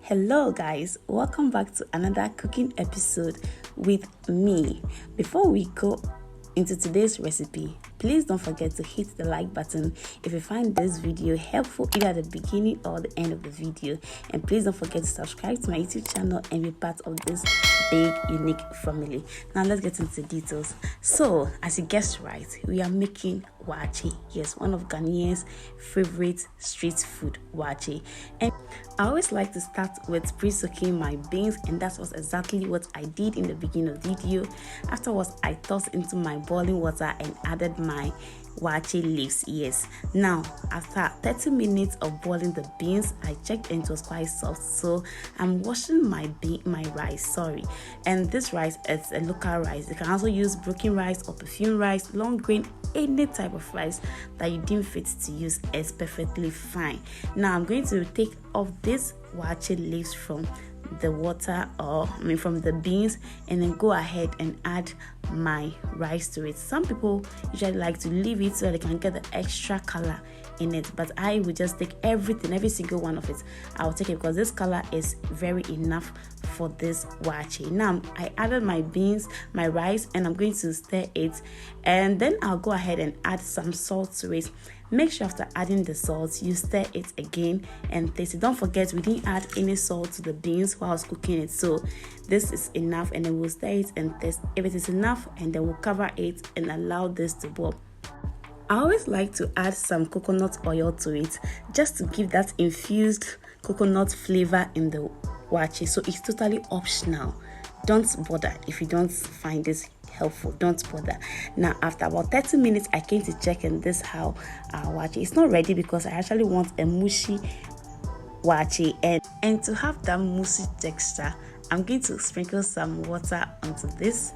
Hello guys, welcome back to another cooking episode with me. Before we go into today's recipe, please don't forget to hit the like button if you find this video helpful either at the beginning or the end of the video, and please don't forget to subscribe to my YouTube channel and be part of this big unique family. Now let's get into the details. So as you guessed right, we are making waakye. Yes, one of Ghanaian's favorite street food, waakye. And I always like to start with pre-soaking my beans, and that was exactly what I did in the beginning of the video. Afterwards, I tossed into my boiling water and added my waakye leaves. Yes, now after 30 minutes of boiling the beans, I checked and it was quite soft, so I'm washing my rice. And this rice is a local rice. You can also use broken rice or perfume rice, long grain, any type of rice that you deem fit to use is perfectly fine. Now I'm going to take off this waakye leaves from the water, from the beans, and then go ahead and add my rice to it. Some people usually like to leave it so they can get the extra color in it, but I will just take every single one of it. I'll take it because this color is very enough for this waakye. Now I added my beans, my rice, and I'm going to stir it, and then I'll go ahead and add some salt to it. Make sure after adding the salt, you stir it again and taste it. Don't forget, we didn't add any salt to the beans while I was cooking it, so this is enough, and then we'll stir it and taste if it is enough, and then we'll cover it and allow this to boil. I always like to add some coconut oil to it just to give that infused coconut flavor in the waakye, so it's totally optional. Don't bother if you don't find this helpful, don't bother. Now after about 30 minutes, I came to check, and this how our waakye is not ready because I actually want a mushy waakye, and to have that mushy texture, I'm going to sprinkle some water onto this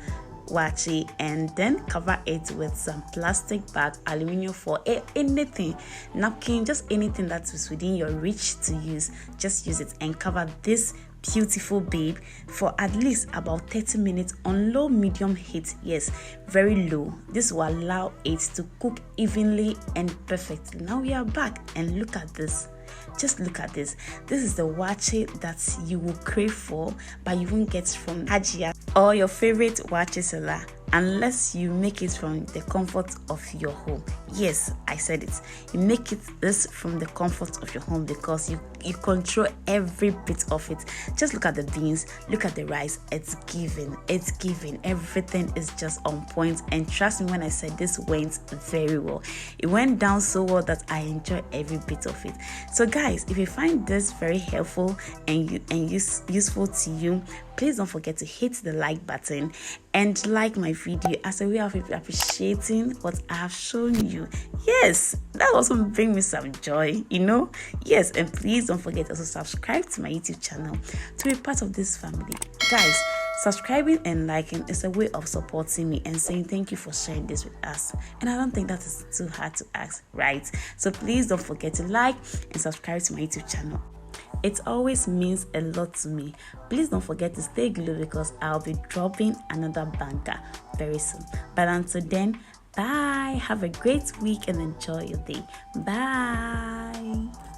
waakye and then cover it with some plastic bag, aluminium foil, anything, napkin, just anything that is within your reach to use. Just use it and cover this beautiful babe for at least about 30 minutes on low medium heat. Yes, very low. This will allow it to cook evenly and perfectly. Now we are back, and look at this. Just look at this. This is the waakye that you will crave for, but you won't get from Hajia or your favorite waakye seller unless you make it from the comfort of your home. Yes, I said it. You make this from the comfort of your home because you control every bit of it. Just look at the beans, look at the rice. It's given. Everything is just on point, and trust me when I said this went very well. It went down so well that I enjoy every bit of it. So guys, if you find this very helpful and useful to you, please don't forget to hit the like button and like my video as a way of appreciating what I have shown you. Yes, that also brings me some joy, Yes, and please don't forget to also subscribe to my YouTube channel to be part of this family. Guys, subscribing and liking is a way of supporting me and saying thank you for sharing this with us. And I don't think that is too hard to ask, right? So please don't forget to like and subscribe to my YouTube channel. It always means a lot to me. Please don't forget to stay glued because I'll be dropping another banger very soon. But until then, bye. Have a great week and enjoy your day. Bye.